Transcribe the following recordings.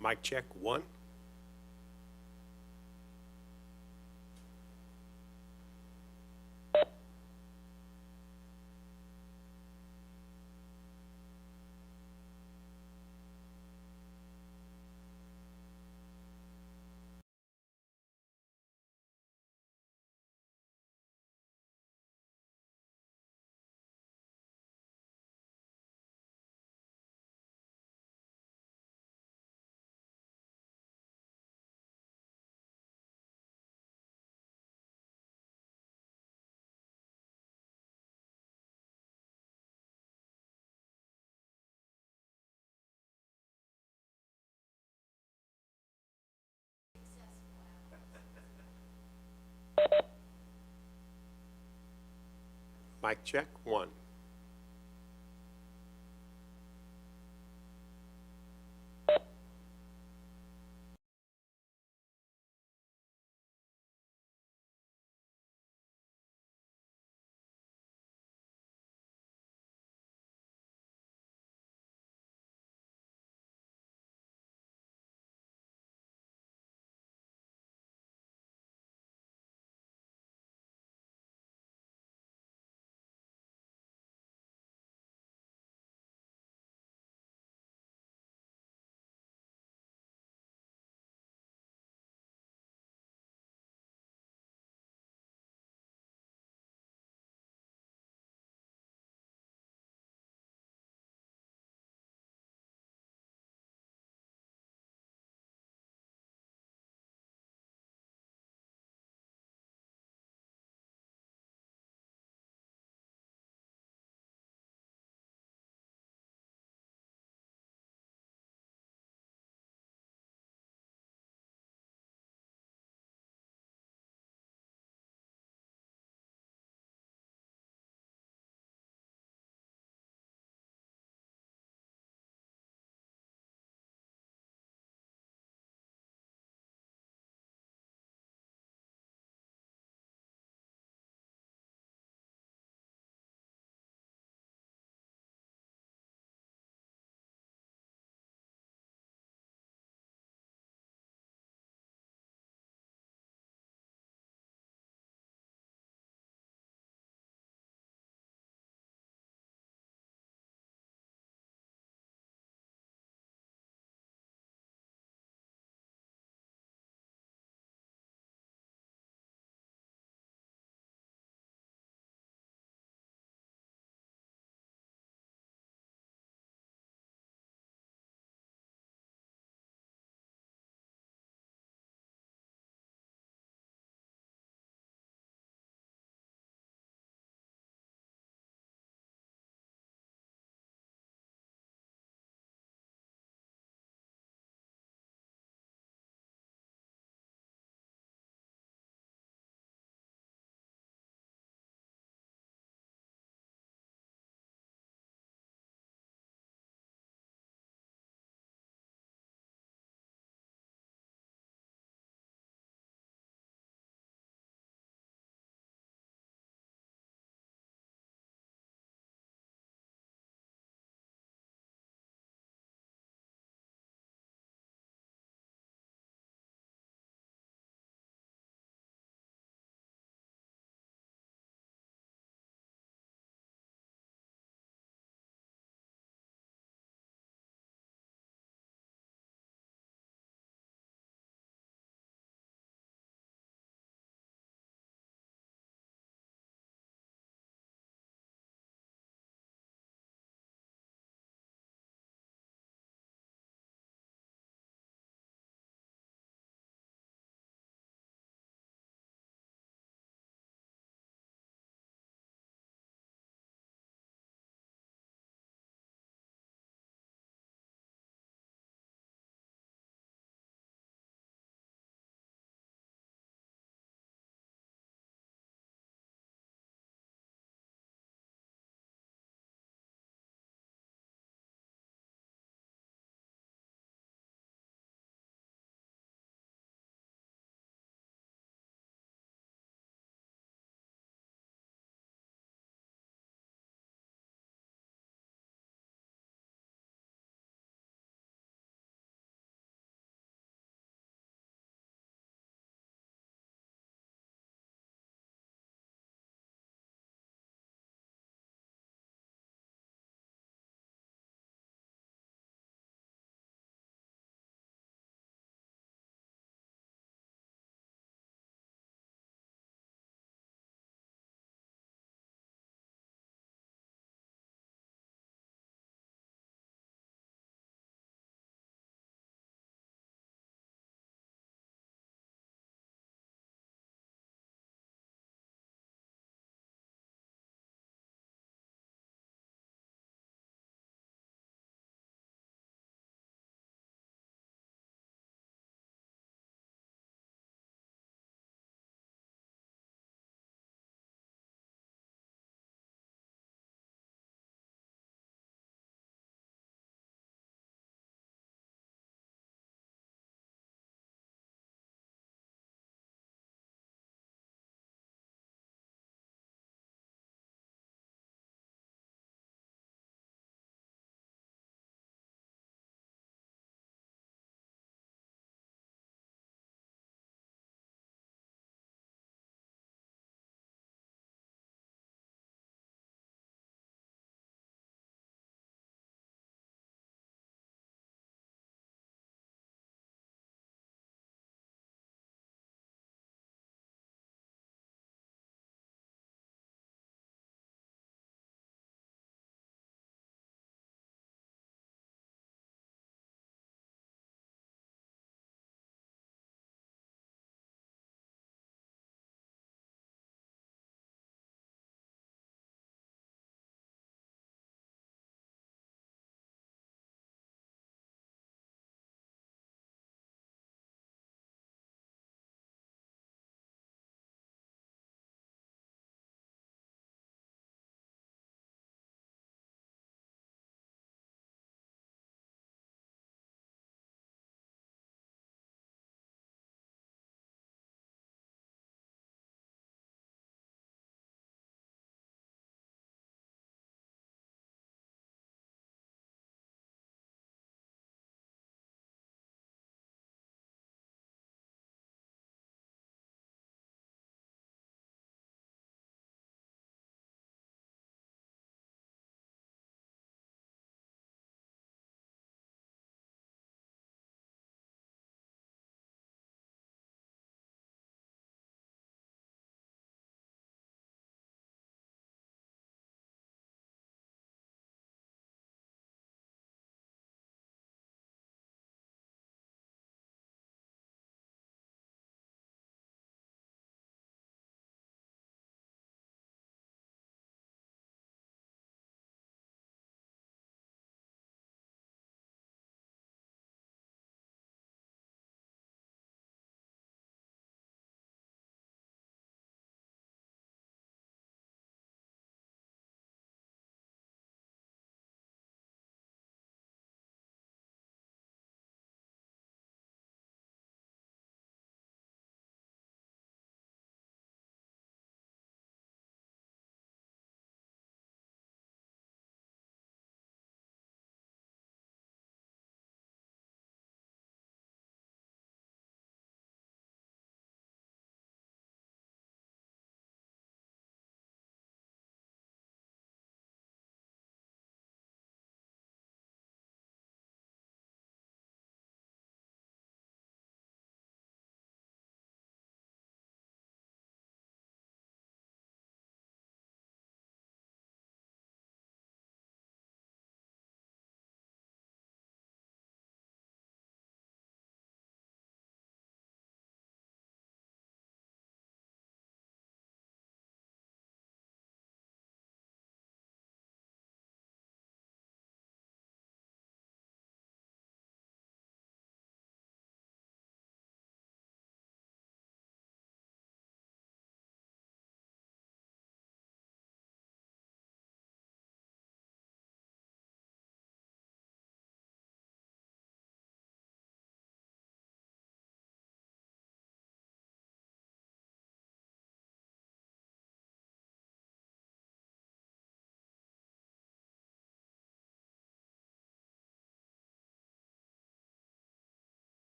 Mic check, one. Mic check, one.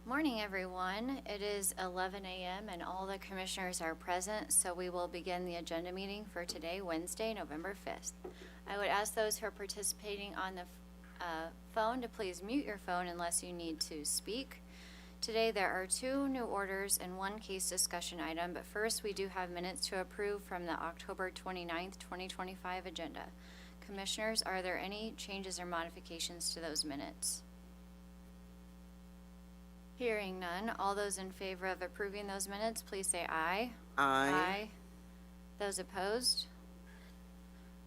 Morning, everyone. It is 11 a.m. and all the commissioners are present, so we will begin the agenda meeting for today, Wednesday, November 5th. I would ask those who are participating on the phone to please mute your phone unless you need to speak. Today, there are 2 new orders and 1 case discussion item, but first, we do have minutes to approve from the October 29th, 2025 agenda. Commissioners, are there any changes or modifications to those minutes? Hearing none, all those in favor of approving those minutes, please say aye. Aye. Those opposed?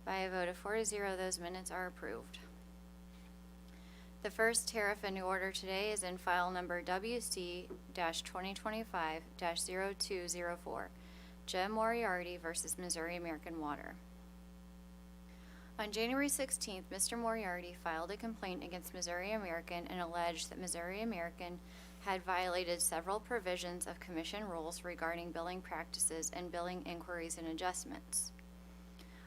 By a vote of 4-0, those minutes are approved. The first tariff and new order today is in file number WC-2025-0204, Jim Moriarty versus Missouri American Water. On January 16th, Mr. Moriarty filed a complaint against Missouri American and alleged that Missouri American had violated several provisions of commission rules regarding billing practices and billing inquiries and adjustments.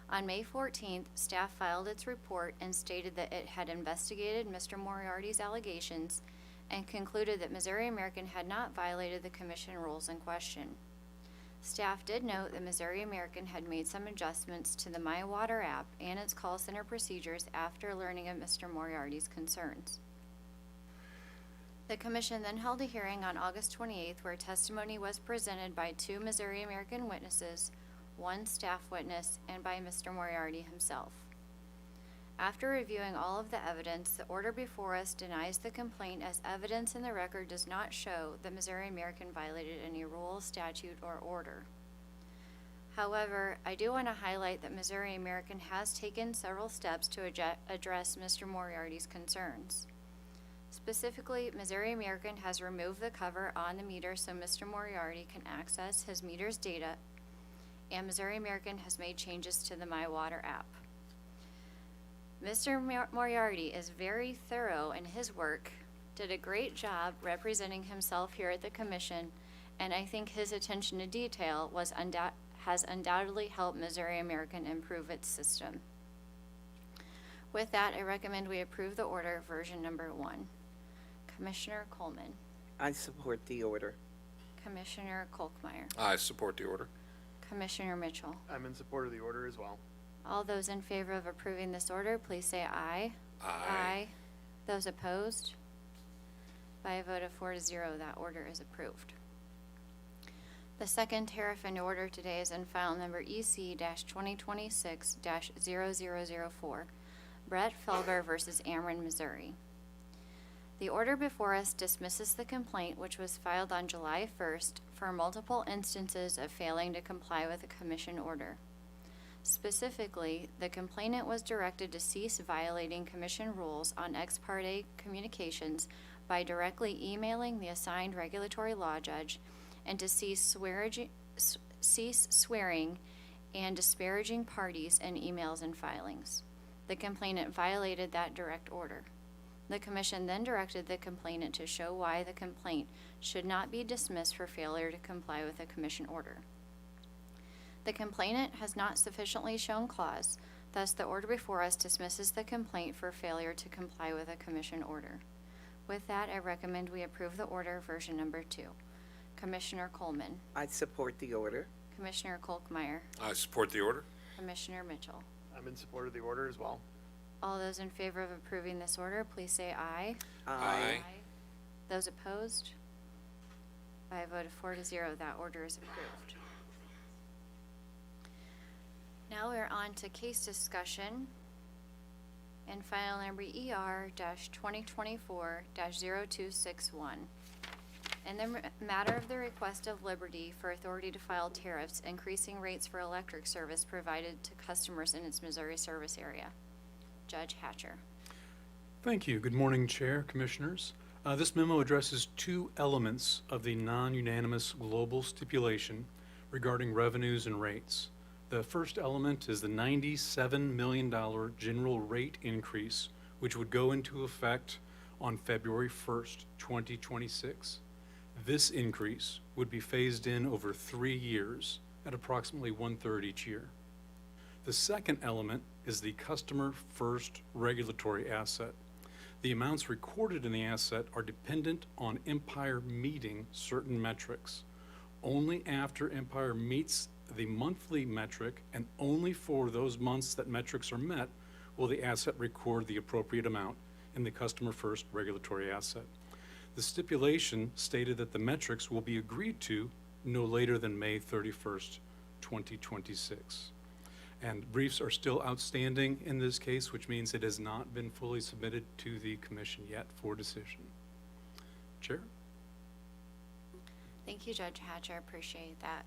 On May 14th, staff filed its report and stated that it had investigated Mr. Moriarty's allegations and concluded that Missouri American had not violated the commission rules in question. Staff did note that Missouri American had made some adjustments to the My Water app and its call center procedures after learning of Mr. Moriarty's concerns. The commission then held a hearing on August 28th where testimony was presented by 2 Missouri American witnesses, 1 staff witness, and by Mr. Moriarty himself. After reviewing all of the evidence, the order before us denies the complaint as evidence in the record does not show that Missouri American violated any rule, statute, or order. However, I do want to highlight that Missouri American has taken several steps to address Mr. Moriarty's concerns. Specifically, Missouri American has removed the cover on the meter so Mr. Moriarty can access his meter's data, and Missouri American has made changes to the My Water app. Mr. Moriarty is very thorough in his work, did a great job representing himself here at the commission, and I think his attention to detail has undoubtedly helped Missouri American improve its system. With that, I recommend we approve the order version number 1. Commissioner Coleman. I support the order. Commissioner Kolkmeyer. I support the order. Commissioner Mitchell. I'm in support of the order as well. All those in favor of approving this order, please say aye. Aye. Those opposed? By a vote of 4-0, that order is approved. The second tariff and order today is in file number EC-2026-0004, Brett Felber versus Ameren, Missouri. The order before us dismisses the complaint, which was filed on July 1st, for multiple instances of failing to comply with a commission order. Specifically, the complainant was directed to cease violating commission rules on ex parte communications by directly emailing the assigned regulatory law judge and to cease swearing and disparaging parties in emails and filings. The complainant violated that direct order. The commission then directed the complainant to show why the complaint should not be dismissed for failure to comply with a commission order. The complainant has not sufficiently shown cause, thus the order before us dismisses the complaint for failure to comply with a commission order. With that, I recommend we approve the order version number 2. Commissioner Coleman. I support the order. Commissioner Kolkmeyer. I support the order. Commissioner Mitchell. I'm in support of the order as well. All those in favor of approving this order, please say aye. Aye. Those opposed? By a vote of 4-0, that order is approved. Now we're on to case discussion and file number ER-2024-0261. In the matter of the request of Liberty for authority to file tariffs increasing rates for electric service provided to customers in its Missouri service area. Judge Hatcher. Thank you. Good morning, Chair, Commissioners. This memo addresses 2 elements of the non-unanimous global stipulation regarding revenues and rates. The first element is the $97 million general rate increase, which would go into effect on February 1st, 2026. This increase would be phased in over 3 years at approximately 1/3 each year. The second element is the customer first regulatory asset. The amounts recorded in the asset are dependent on Empire meeting certain metrics. Only after Empire meets the monthly metric, and only for those months that metrics are met, will the asset record the appropriate amount in the Customer First regulatory asset. The stipulation stated that the metrics will be agreed to no later than May 31st, 2026. And briefs are still outstanding in this case, which means it has not been fully submitted to the commission yet for decision. Chair? Thank you, Judge Hatch. I appreciate that.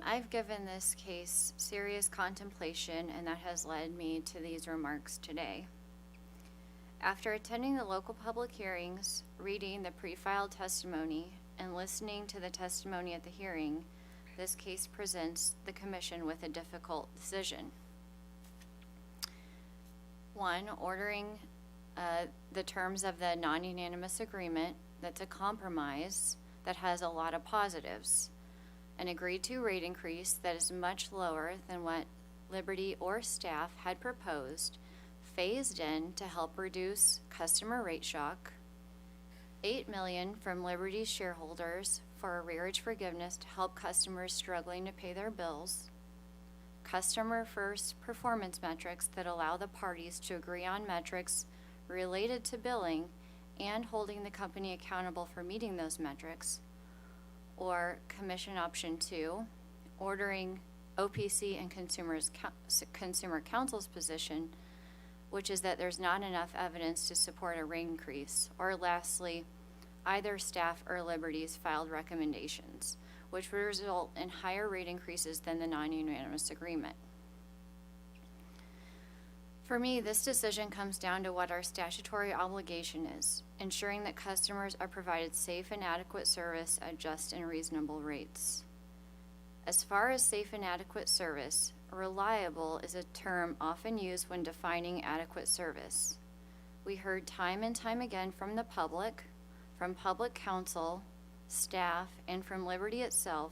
I've given this case serious contemplation, and that has led me to these remarks today. After attending the local public hearings, reading the pre-filed testimony, and listening to the testimony at the hearing, this case presents the commission with a difficult decision. One, ordering the terms of the non-unanimous agreement that's a compromise that has a lot of positives. An agreed-to rate increase that is much lower than what Liberty or staff had proposed, phased in to help reduce customer rate shock, $8 million from Liberty's shareholders for arrearage forgiveness to help customers struggling to pay their bills, customer first performance metrics that allow the parties to agree on metrics related to billing and holding the company accountable for meeting those metrics, or commission option 2, ordering OPC and Consumer Counsel's position, which is that there's not enough evidence to support a rate increase, or lastly, either staff or Liberty's filed recommendations, which would result in higher rate increases than the non-unanimous agreement. For me, this decision comes down to what our statutory obligation is, ensuring that customers are provided safe and adequate service at just and reasonable rates. As far as safe and adequate service, reliable is a term often used when defining adequate service. We heard time and time again from the public, from public counsel, staff, and from Liberty itself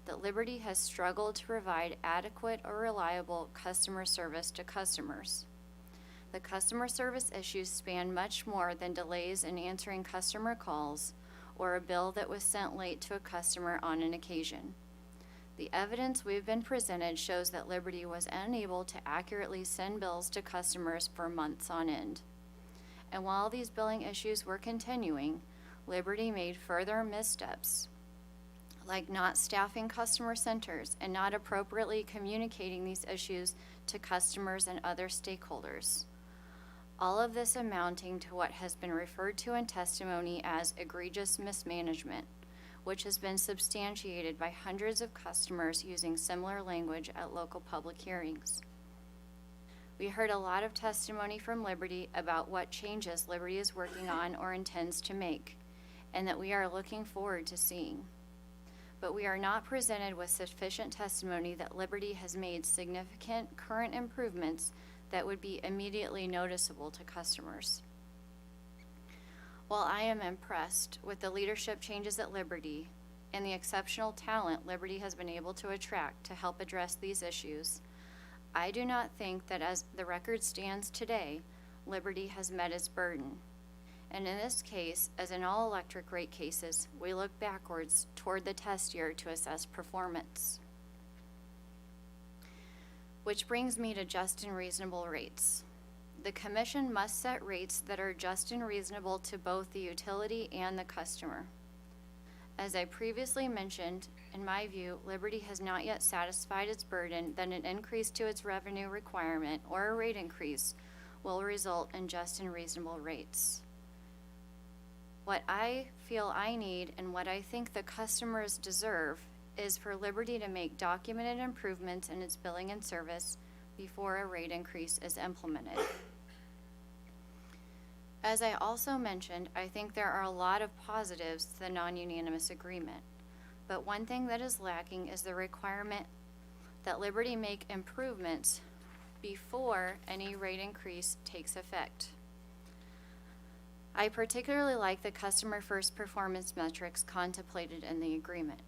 that Liberty has struggled to provide adequate or reliable customer service to customers. The customer service issues span much more than delays in answering customer calls or a bill that was sent late to a customer on an occasion. The evidence we've been presented shows that Liberty was unable to accurately send bills to customers for months on end. And while these billing issues were continuing, Liberty made further missteps, like not staffing customer centers and not appropriately communicating these issues to customers and other stakeholders. All of this amounting to what has been referred to in testimony as egregious mismanagement, which has been substantiated by hundreds of customers using similar language at local public hearings. We heard a lot of testimony from Liberty about what changes Liberty is working on or intends to make, and that we are looking forward to seeing. But we are not presented with sufficient testimony that Liberty has made significant current improvements that would be immediately noticeable to customers. While I am impressed with the leadership changes at Liberty and the exceptional talent Liberty has been able to attract to help address these issues, I do not think that as the record stands today, Liberty has met its burden. And in this case, as in all electric rate cases, we look backwards toward the test year to assess performance. Which brings me to just and reasonable rates. The commission must set rates that are just and reasonable to both the utility and the customer. As I previously mentioned, in my view, Liberty has not yet satisfied its burden that an increase to its revenue requirement or a rate increase will result in just and reasonable rates. What I feel I need and what I think the customers deserve is for Liberty to make documented improvements in its billing and service before a rate increase is implemented. As I also mentioned, I think there are a lot of positives to the non-unanimous agreement, but one thing that is lacking is the requirement that Liberty make improvements before any rate increase takes effect. I particularly like the customer first performance metrics contemplated in the agreement.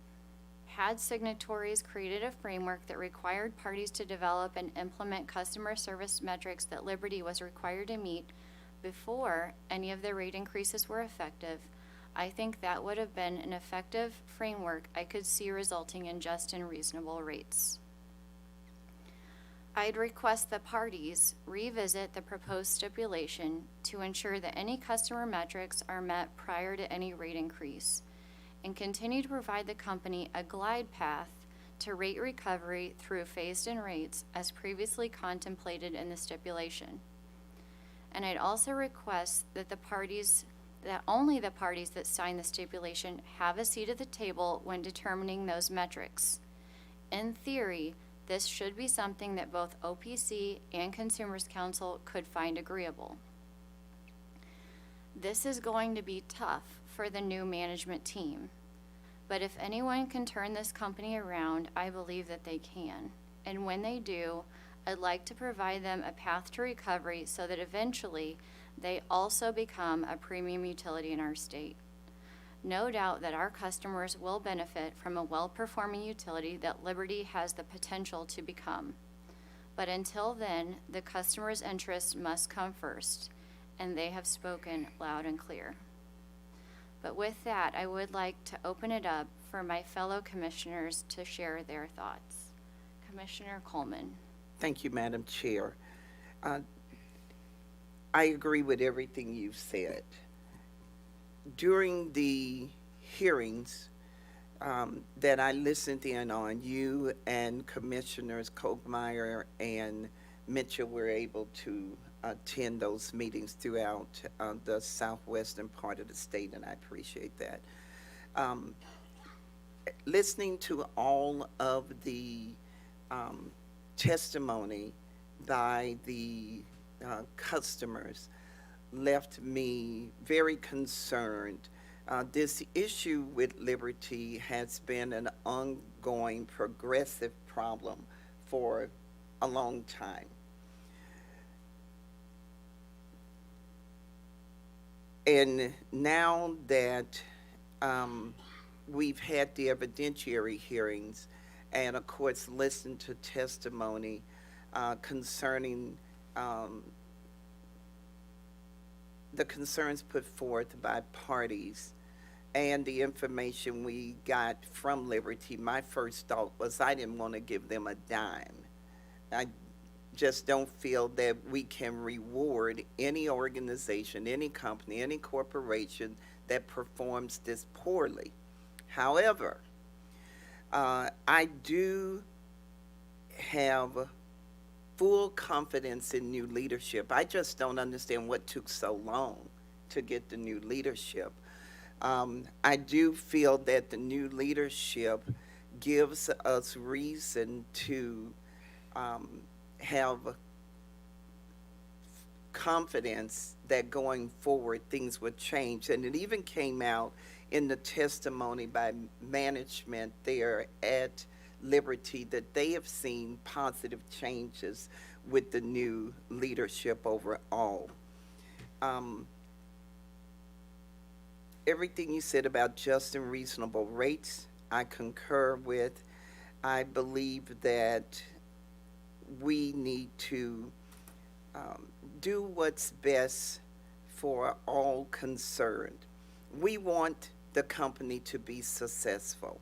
had signatories created a framework that required parties to develop and implement customer service metrics that Liberty was required to meet before any of the rate increases were effective, I think that would have been an effective framework I could see resulting in just and reasonable rates. I'd request the parties revisit the proposed stipulation to ensure that any customer metrics are met prior to any rate increase, and continue to provide the company a glide path to rate recovery through phased-in rates as previously contemplated in the stipulation. And I'd also request that only the parties that sign the stipulation have a seat at the table when determining those metrics. In theory, this should be something that both OPC and Consumers Council could find agreeable. This is going to be tough for the new management team, but if anyone can turn this company around, I believe that they can. And when they do, I'd like to provide them a path to recovery so that eventually they also become a premium utility in our state. No doubt that our customers will benefit from a well-performing utility that Liberty has the potential to become. But until then, the customer's interests must come first, and they have spoken loud and clear. But with that, I would like to open it up for my fellow commissioners to share their thoughts. Commissioner Coleman. Thank you, Madam Chair. I agree with everything you've said. During the hearings that I listened in on, you and Commissioners Kogmeyer and Mitchell were able to attend those meetings throughout the southwestern part of the state, and I appreciate that. Listening to all of the testimony by the customers left me very concerned. This issue with Liberty has been an ongoing progressive problem for a long time. And now that we've had the evidentiary hearings and of course listened to testimony concerning the concerns put forth by parties and the information we got from Liberty, my first thought was I didn't want to give them a dime. I just don't feel that we can reward any organization, any company, any corporation that performs this poorly. However, I do have full confidence in new leadership. I just don't understand what took so long to get the new leadership. I do feel that the new leadership gives us reason to have confidence that going forward things would change. And it even came out in the testimony by management there at Liberty that they have seen positive changes with the new leadership overall. Everything you said about just and reasonable rates, I concur with. I believe that we need to do what's best for all concerned. We want the company to be successful.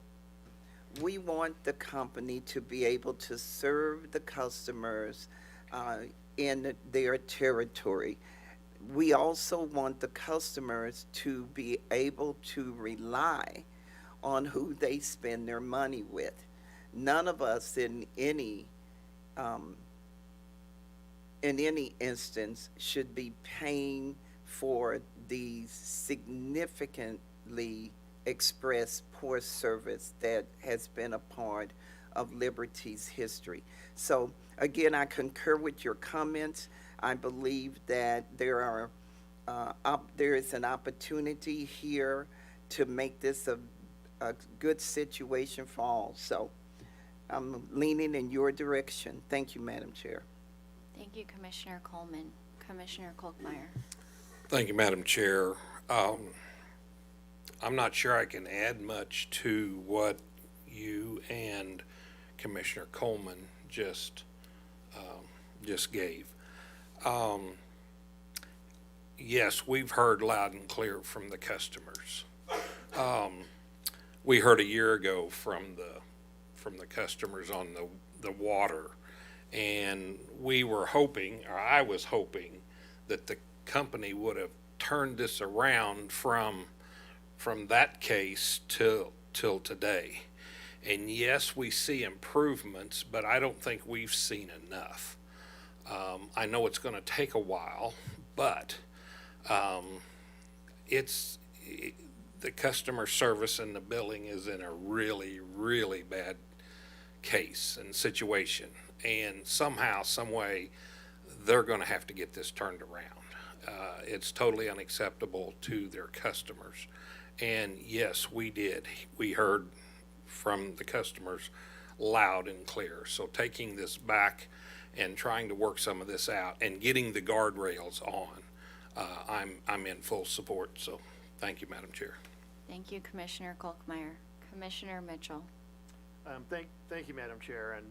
We want the company to be able to serve the customers in their territory. We also want the customers to be able to rely on who they spend their money with. None of us in any instance should be paying for the significantly expressed poor service that has been a part of Liberty's history. So again, I concur with your comments. I believe that there is an opportunity here to make this a good situation for all. So I'm leaning in your direction. Thank you, Madam Chair. Thank you, Commissioner Coleman. Commissioner Kolkmeyer. Thank you, Madam Chair. I'm not sure I can add much to what you and Commissioner Coleman just gave. Yes, we've heard loud and clear from the customers. We heard a year ago from the customers on the water, and we were hoping, or I was hoping, that the company would have turned this around from that case till today. And yes, we see improvements, but I don't think we've seen enough. I know it's going to take a while, but the customer service and the billing is in a really, really bad case and situation. And somehow, some way, they're going to have to get this turned around. It's totally unacceptable to their customers. And yes, we did. We heard from the customers loud and clear. So taking this back and trying to work some of this out and getting the guardrails on, I'm in full support. So thank you, Madam Chair. Thank you, Commissioner Kolkmeyer. Commissioner Mitchell. Thank you, Madam Chair, and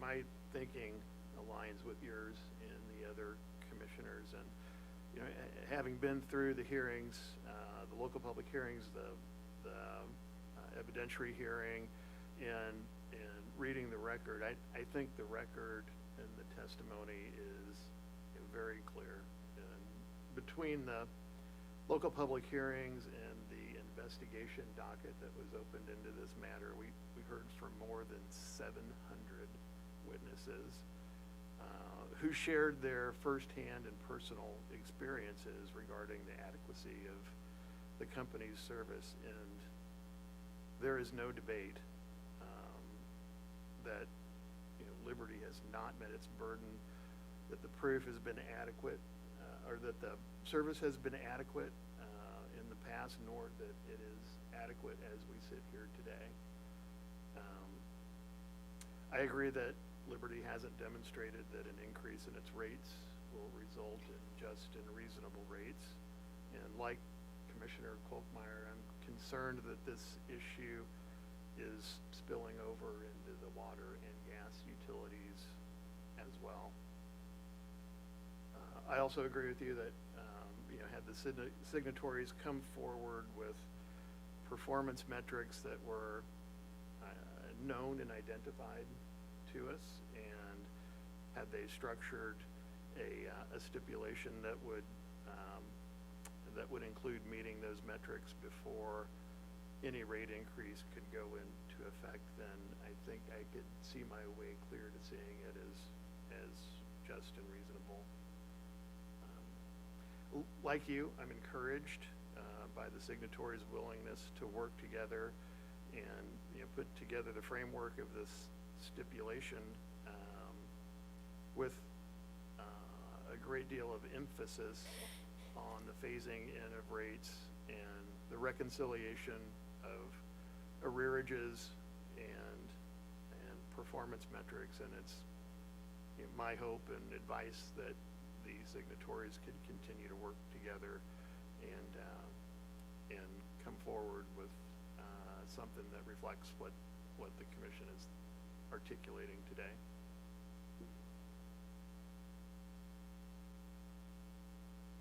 my thinking aligns with yours and the other commissioners. And having been through the hearings, the local public hearings, the evidentiary hearing, and reading the record, I think the record and the testimony is very clear. And between the local public hearings and the investigation docket that was opened into this matter, we heard from more than 700 witnesses who shared their firsthand and personal experiences regarding the adequacy of the company's service. And there is no debate that Liberty has not met its burden, that the proof has been adequate, or that the service has been adequate in the past, nor that it is adequate as we sit here today. I agree that Liberty hasn't demonstrated that an increase in its rates will result in just and reasonable rates. And like Commissioner Kolkmeyer, I'm concerned that this issue is spilling over into the water and gas utilities as well. I also agree with you that had the signatories come forward with performance metrics that were known and identified to us, and had they structured a stipulation that would include meeting those metrics before any rate increase could go into effect, then I think I could see my way clear to seeing it as just and reasonable. Like you, I'm encouraged by the signatories' willingness to work together and put together the framework of this stipulation with a great deal of emphasis on the phasing in of rates and the reconciliation of arrearages and performance metrics. And it's my hope and advice that the signatories could continue to work together and come forward with something that reflects what the commission is articulating today.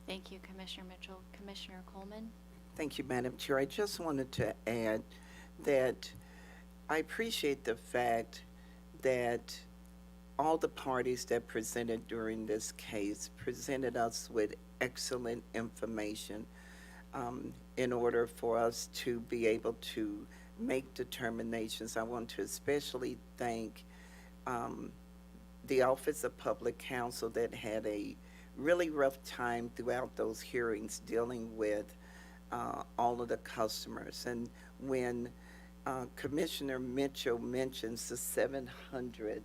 Thank you, Commissioner Mitchell. Commissioner Coleman. Thank you, Madam Chair. I just wanted to add that I appreciate the fact that all the parties that presented during this case presented us with excellent information in order for us to be able to make determinations. I want to especially thank the Office of Public Counsel that had a really rough time throughout those hearings dealing with all of the customers. And when Commissioner Mitchell mentions the 700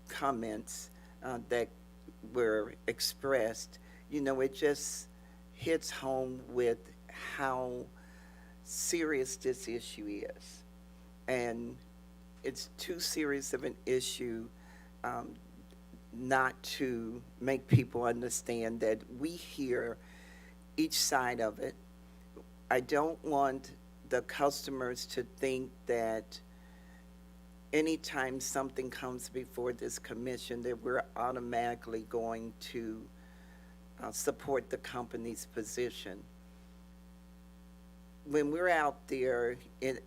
comments that were expressed, it just hits home with how serious this issue is. And it's too serious of an issue not to make people understand that we hear each side of it. I don't want the customers to think that anytime something comes before this commission, that we're automatically going to support the company's position. When we're out there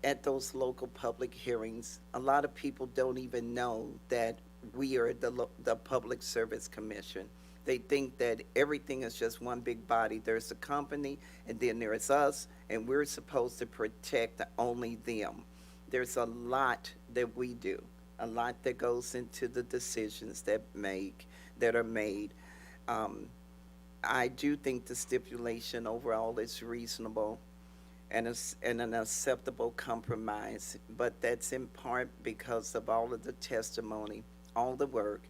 at those local public hearings, a lot of people don't even know that we are the Public Service Commission. They think that everything is just one big body. There's the company, and then there's us, and we're supposed to protect only them. There's a lot that we do, a lot that goes into the decisions that are made. I do think the stipulation overall is reasonable and an acceptable compromise, but that's in part because of all of the testimony, all the work,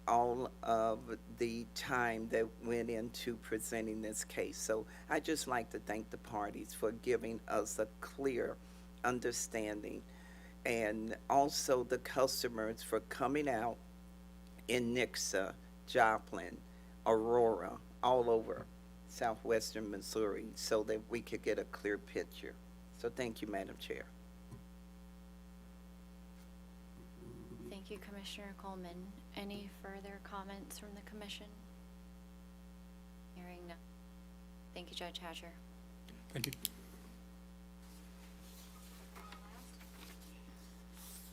all of the time that went into presenting this case. So I just like to thank the parties for giving us a clear understanding, and also the customers for coming out in Nixa, Joplin, Aurora, all over southwestern Missouri, so that we could get a clear picture. So thank you, Madam Chair. Thank you, Commissioner Coleman. Any further comments from the commission? Hearing none. Thank you, Judge Hatcher. Thank you.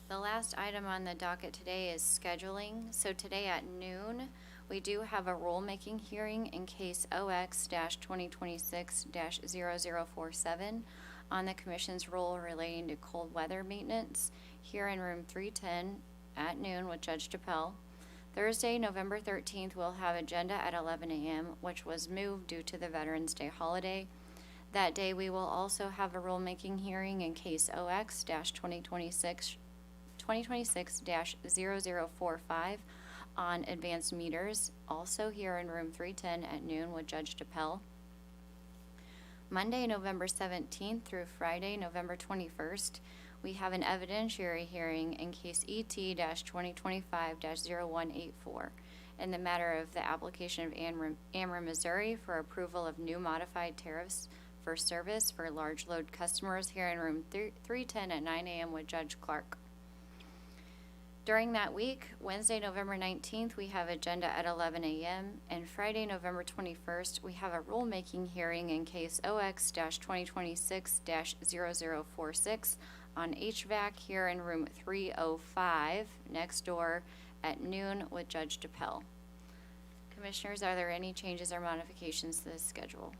The last item on the docket today is scheduling. So today at noon, we do have a rulemaking hearing in case OX-2026-0047 on the commission's rule relating to cold weather maintenance here in room 310 at noon with Judge DePel. Thursday, November 13th, we'll have agenda at 11 a.m., which was moved due to the Veterans Day holiday. That day, we will also have a rulemaking hearing in case OX-2026-0045 on advanced meters, also here in room 310 at noon with Judge DePel. Monday, November 17th through Friday, November 21st, we have an evidentiary hearing in case ET-2025-0184 in the matter of the application of Ameren, Missouri for approval of new modified tariffs for service for large load customers here in room 310 at 9 a.m. with Judge Clark. During that week, Wednesday, November 19th, we have agenda at 11 a.m., and Friday, November 21st, we have a rulemaking hearing in case OX-2026-0046 on HVAC here in room 305 next door at noon with Judge DePel. Commissioners, are there any changes or modifications to this schedule?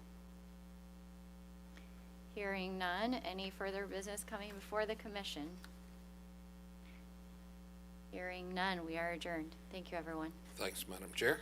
Hearing none, any further business coming before the commission? Hearing none, we are adjourned. Thank you, everyone. Thanks, Madam Chair.